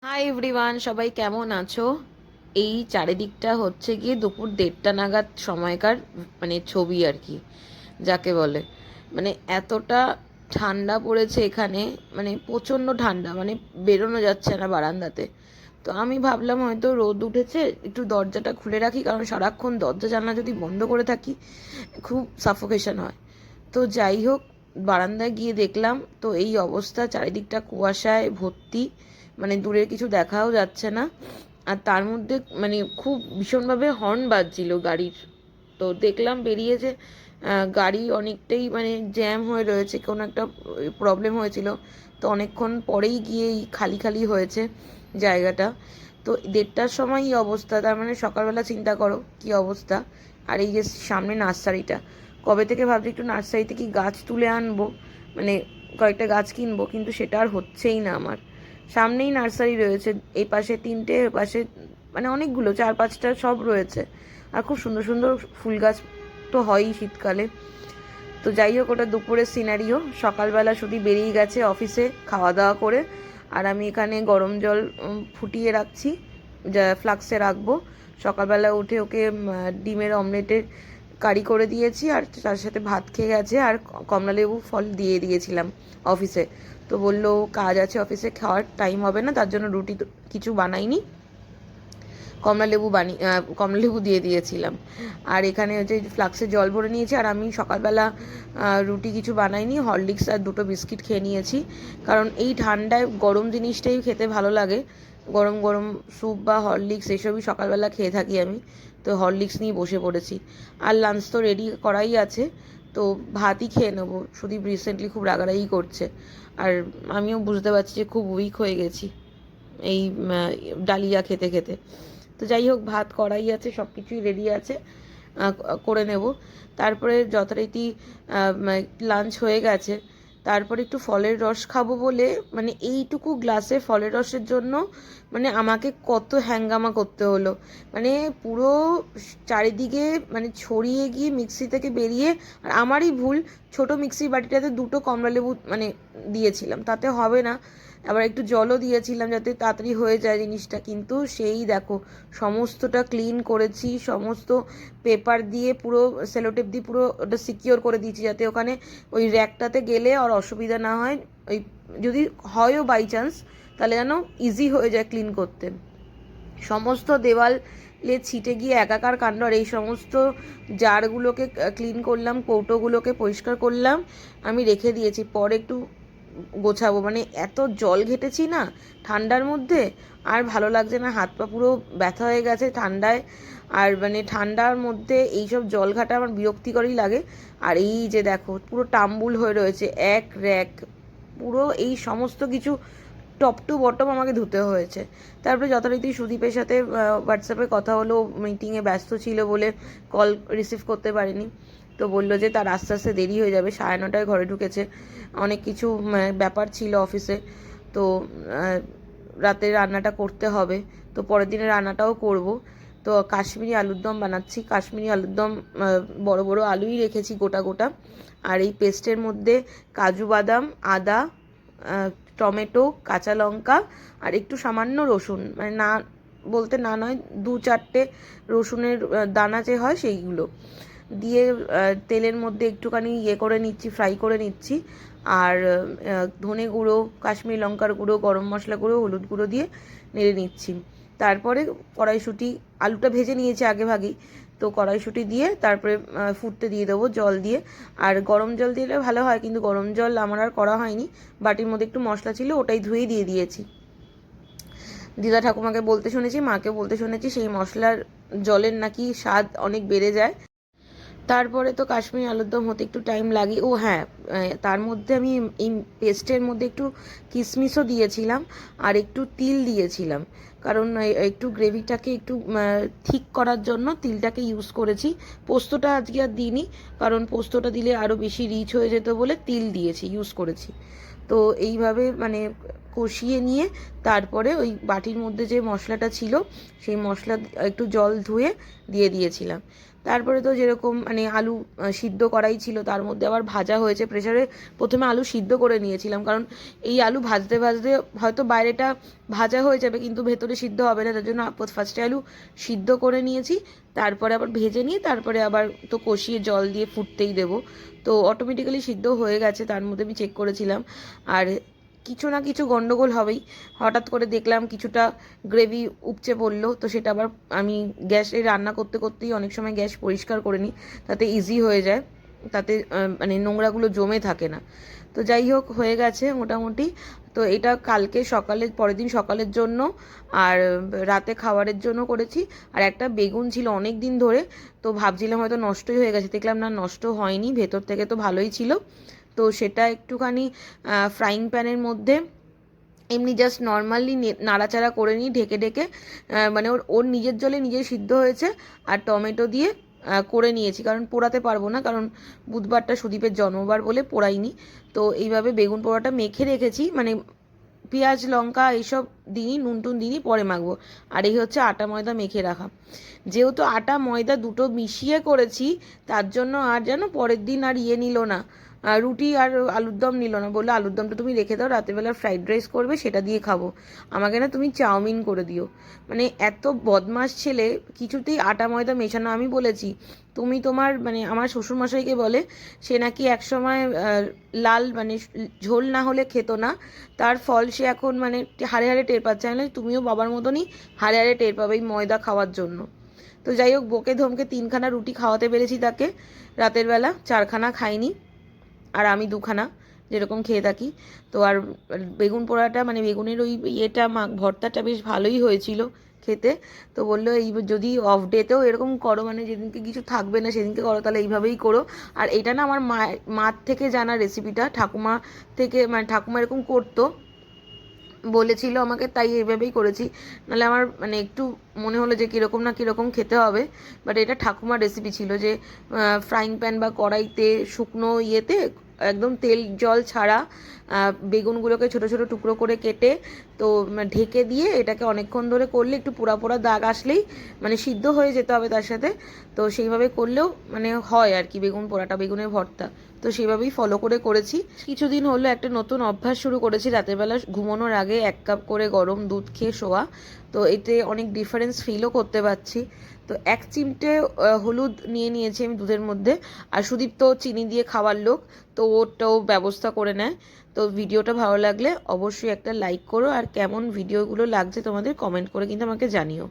Hi everyone, সবাই কেমন আছো? এই চারিদিকটা হচ্ছে গিয়ে দুপুর 1:30 নাগাদ সময়কার ছবি আর কি, যাকে বলে। এতটা ঠান্ডা পড়েছে এখানে, প্রচণ্ড ঠান্ডা, বেরোনো যাচ্ছে না বারান্দাতে। তো আমি ভাবলাম হয়তো রোদ উঠেছে, একটু দরজাটা খুলে রাখি, কারণ সারাক্ষণ দরজা জানলা যদি বন্ধ করে থাকি খুব সাফোকেশন হয়। তো যাই হোক, বারান্দায় গিয়ে দেখলাম তো এই অবস্থা, চারিদিকটা কুয়াশায় ভর্তি, দূরের কিছু দেখাও যাচ্ছে না। আর তার মধ্যে খুব ভীষণভাবে হর্ন বাজছিল গাড়ির। তো দেখলাম বেরিয়ে যে গাড়ি অনেকটাই জ্যাম হয়ে রয়েছে, কোনো একটা প্রবলেম হয়েছিল। তো অনেকক্ষণ পরেই গিয়েই খালি খালি হয়েছে জায়গাটা। তো 1:30টার সময় এই অবস্থা, তার সকালবেলা চিন্তা করো কি অবস্থা। আর এই যে সামনে নার্সারিটা, কবে থেকে ভাবছি একটু নার্সারিতে কি গাছ তুলে আনবো, মানে কয়েকটা গাছ কিনবো, কিন্তু সেটা আর হচ্ছেই না আমার। সামনেই নার্সারি রয়েছে, এই পাশে 3টে, এ পাশে অনেকগুলো, 4-5টা সব রয়েছে। আর খুব সুন্দর সুন্দর ফুল গাছ তো হয়ই শীতকালে। তো যাই হোক, ওটা দুপুরের সিনারিও। সকালবেলা শুধু বেরিয়ে গেছে অফিসে খাওয়া দাওয়া করে, আর আমি এখানে গরম জল ফুটিয়ে রাখছি, যা ফ্লাক্সে রাখবো। সকালবেলা উঠে ওকে ডিমের অমলেটের কারি করে দিয়েছি, আর তার সাথে ভাত খেয়ে গেছে, আর কমলালেবু ফল দিয়ে দিয়েছিলাম অফিসে। তো বললো কাজ আছে অফিসে, খাওয়ার টাইম হবে না, তার জন্য রুটি তো কিছু বানাইনি, কমলালেবু দিয়ে দিয়েছিলাম। আর এখানে হচ্ছে ফ্লাক্সে জল ভরে নিয়েছি। আর আমি সকালবেলা রুটি কিছু বানাইনি, হরলিক্স আর 2টো বিস্কিট খেয়ে নিয়েছি, কারণ এই ঠান্ডায় গরম জিনিসটাই খেতে ভালো লাগে। গরম গরম স্যুপ বা হরলিক্স এসবই সকালবেলা খেয়ে থাকি আমি। তো হরলিক্স নিয়ে বসে পড়েছি। আর লাঞ্চ তো রেডি করাই আছে, তো ভাতই খেয়ে নেবো। সুদীপ রিসেন্টলি খুব রাগারাগি করছে, আর আমিও বুঝতে পারছি যে খুব উইক হয়ে গেছি এই ডালিয়া খেতে খেতে। তো যাই হোক, ভাত কড়াই আছে, সব কিছুই রেডি আছে, করে নেব। তারপরে যথারীতি লাঞ্চ হয়ে গেছে, তারপরে একটু ফলের রস খাবো বলে এইটুকু গ্লাসে ফলের রসের জন্য আমাকে কত হ্যাঙ্গামা করতে হলো। পুরো চারিদিকে ছড়িয়ে গিয়ে মিক্সি থেকে বেরিয়ে, আর আমারই ভুল, ছোট মিক্সির বাটিটাতে 2টো কমলালেবু দিয়েছিলাম, তাতে হবে না। আবার একটু জলও দিয়েছিলাম যাতে তাড়াতাড়ি হয়ে যায় জিনিসটা, কিন্তু সেই দেখো, সমস্তটা ক্লিন করেছি, সমস্ত পেপার দিয়ে পুরো সেলোটেপ দিয়ে পুরো ওটা সিকিওর করে দিয়েছি, যাতে ওখানে ওই র্যাকটাতে গেলে আর অসুবিধা না হয়। ওই যদি হয়ও বাই চান্স, তাহলে যেন ইজি হয়ে যায় ক্লিন করতে। সমস্ত দেওয়ালে ছিটে গিয়ে একাকার কাণ্ড। আর এই সমস্ত জারগুলোকে ক্লিন করলাম, কৌটোগুলোকে পরিষ্কার করলাম, আমি রেখে দিয়েছি, পরে একটু গোছাবো। এত জল ঘেটেছি না ঠান্ডার মধ্যে, আর ভালো লাগছে না, হাত পা পুরো ব্যথা হয়ে গেছে ঠান্ডায়। আর ঠান্ডার মধ্যে এইসব জল ঘাটা আমার বিরক্তিকরই লাগে। আর এই যে দেখো, পুরো টাম্বুল হয়ে রয়েছে এক র্যাক, পুরো এই সমস্ত কিছু টপ টু বটম আমাকে ধুতে হয়েছে। তারপরে যথারীতি সুদীপের সাথে হোয়াটসঅ্যাপে কথা হলো, মিটিংয়ে ব্যস্ত ছিল বলে কল রিসিভ করতে পারিনি। তো বললো যে তার আস্তে আস্তে দেরি হয়ে যাবে, 9:30টায় ঘরে ঢুকেছে, অনেক কিছু ব্যাপার ছিল অফিসে। তো রাতে রান্নাটা করতে হবে, তো পরের দিনে রান্নাটাও করব। তো কাশ্মীরি আলুর দম বানাচ্ছি, কাশ্মীরি আলুর দম, বড় বড় আলুই রেখেছি গোটা গোটা। আর এই পেস্টের মধ্যে কাজু বাদাম, আদা, টমেটো, কাঁচা লঙ্কা, আর একটু সামান্য রসুন, না বলতে না নয়, 2-4টে রসুনের দানা যে হয় সেইগুলো দিয়ে তেলের মধ্যে একটুখানি করে নিচ্ছি, ফ্রাই করে নিচ্ছি। আর ধনে গুঁড়ো, কাশ্মীরি লঙ্কার গুঁড়ো, গরম মশলা গুঁড়ো, হলুদ গুঁড়ো দিয়ে নেড়ে নিচ্ছি। তারপরে কড়াইশুঁটি, আলুটা ভেজে নিয়েছি আগে ভাগেই, তো কড়াইশুঁটি দিয়ে তারপরে ফুটতে দিয়ে দেবো জল দিয়ে। আর গরম জল দিলে ভালো হয়, কিন্তু গরম জল আমার আর করা হয়নি, বাটির মধ্যে একটু মশলা ছিল, ওটাই ধুয়েই দিয়ে দিয়েছি। দিদা ঠাকুমাকে বলতে শুনেছি, মাকে বলতে শুনেছি, সেই মশলার জলের নাকি স্বাদ অনেক বেড়ে যায়। তারপরে তো কাশ্মীরি আলুর দম হতে একটু টাইম লাগে। ও হ্যাঁ, তার মধ্যে আমি এই পেস্টের মধ্যে একটু কিশমিশও দিয়েছিলাম, আর একটু তিল দিয়েছিলাম, কারণ একটু গ্রেভিটাকে একটু ঠিক করার জন্য তিলটাকে ইউজ করেছি। পোস্তটা আজকে আর দিইনি, কারণ পোস্তটা দিলে আরও বেশি রিচ হয়ে যেত বলে তিল দিয়েছি, ইউজ করেছি। তো এইভাবে কষিয়ে নিয়ে তারপরে ওই বাটির মধ্যে যে মশলাটা ছিল সেই মশলা একটু জল ধুয়ে দিয়ে দিয়েছিলাম। তারপরে তো যেরকম মানে আলু সিদ্ধ করাই ছিল, তার মধ্যে আবার ভাজা হয়েছে প্রেসারে। প্রথমে আলু সিদ্ধ করে নিয়েছিলাম, কারণ এই আলু ভাজতে ভাজতে হয়তো বাইরেটা ভাজা হয়ে যাবে কিন্তু ভেতরে সিদ্ধ হবে না, তার জন্য ফার্স্টে আলু সিদ্ধ করে নিয়েছি, তারপরে আবার ভেজে নিয়ে তারপরে আবার তো কষিয়ে জল দিয়ে ফুটতেই দেবো। তো অটোমেটিক্যালি সিদ্ধ হয়ে গেছে, তার মধ্যে আমি চেক করেছিলাম। আর কিছু না কিছু গন্ডগোল হবেই, হঠাৎ করে দেখলাম কিছুটা গ্রেভি উপচে পড়লো, তো সেটা আবার আমি গ্যাসে রান্না করতে করতেই অনেক সময় গ্যাস পরিষ্কার করে নিই, তাতে ইজি হয়ে যায়, তাতে মানে নোংরাগুলো জমে থাকে না। তো যাই হোক, হয়ে গেছে মোটামুটি। তো এটা কালকে সকালে, পরের দিন সকালের জন্য আর রাতে খাবারের জন্য করেছি। আর একটা বেগুন ছিল অনেক দিন ধরে, তো ভাবছিলাম হয়তো নষ্টই হয়ে গেছে, দেখলাম না নষ্ট হয়নি, ভেতর থেকে তো ভালোই ছিল। তো সেটা একটুখানি ফ্রাইং প্যানের মধ্যে এমনি জাস্ট নর্মালি নাড়াচাড়া করে নিই ঢেকে ঢেকে, মানে ওর ওর নিজের জলে নিজে সিদ্ধ হয়েছে। আর টমেটো দিয়ে করে নিয়েছি, কারণ পোড়াতে পারবো না, কারণ বুধবারটা সুদীপের জন্মবার বলে পোড়াইনি। তো এইভাবে বেগুন পোড়াটা মেখে রেখেছি, মানে পেঁয়াজ লঙ্কা এইসব দিনই, নুন টুন দিনই পরে মাখবো। আর এই হচ্ছে আটা ময়দা মেখে রাখা। যেহেতু আটা ময়দা দুটো মিশিয়ে করেছি, তার জন্য আর যেন পরের দিন আর নিল না, রুটি আর আলুর দম নিল না, বললো আলুর দমটা তুমি রেখে দাও, রাতেরবেলা ফ্রাইড রাইস করবে সেটা দিয়ে খাবো, আমাকে না তুমি চাউমিন করে দিও। মানে এত বদমাস ছেলে, কিছুতেই আটা ময়দা মেশানো। আমি বলেছি তুমি তোমার, মানে আমার শ্বশুরমশাইকে বলে, সে নাকি একসময় লাল মানে ঝোল না হলে খেত না, তার ফল সে এখন মানে হাড়ে হাড়ে টের পাচ্ছে। আমি তুমিও বাবার মতনই হাড়ে হাড়ে টের পাবে এই ময়দা খাওয়ার জন্য। তো যাই হোক, বকে ধমকে 3খানা রুটি খাওয়াতে পেরেছি তাকে রাতের বেলা, 4খানা খাইনি, আর আমি 2খানা যেরকম খেয়ে থাকি। তো আর বেগুন পোড়াটা মানে বেগুনের ওই ইয়েটা ভর্তাটা বেশ ভালোই হয়েছিল খেতে। তো বললো এই যদি অফ ডেতেও এরকম করো, মানে যেদিনকে কিছু থাকবে না সেদিনকে করো, তাহলে এইভাবেই করো। আর এটা না আমার মার থেকে জানা রেসিপিটা, ঠাকুমা থেকে, মানে ঠাকুমা এরকম করতো, বলেছিল আমাকে, তাই এইভাবেই করেছি। নাহলে আমার মানে একটু মনে হলো যে কীরকম না কীরকম খেতে হবে। বাট এটা ঠাকুমার রেসিপি ছিল, যে ফ্রাইং প্যান বা কড়াইতে শুকনো ইয়েতে একদম তেল জল ছাড়া বেগুনগুলোকে ছোট ছোট টুকরো করে কেটে, তো ঢেকে দিয়ে এটাকে অনেকক্ষণ ধরে করলে একটু পোড়া পোড়া দাগ আসলেই, মানে সিদ্ধ হয়ে যেতে হবে তার সাথে, তো সেইভাবে করলেও মানে হয় আর কি বেগুন পোড়াটা, বেগুনের ভর্তা। তো সেইভাবেই ফলো করে করেছি। কিছুদিন হলো একটা নতুন অভ্যাস শুরু করেছি, রাতের বেলা ঘুমানোর আগে 1 কাপ করে গরম দুধ খেয়ে শোয়া। তো এতে অনেক ডিফারেন্স ফিলও করতে পারছি। তো 1 চিমটে হলুদ নিয়ে নিয়েছি আমি দুধের মধ্যে। আর সুদীপ তো চিনি দিয়ে খাওয়ার লোক, তো ওটাও ব্যবস্থা করে নেয়। তো ভিডিওটা ভালো লাগলে অবশ্যই একটা লাইক করো, আর কেমন ভিডিওগুলো লাগছে তোমাদের কমেন্ট করে কিন্তু আমাকে জানিও।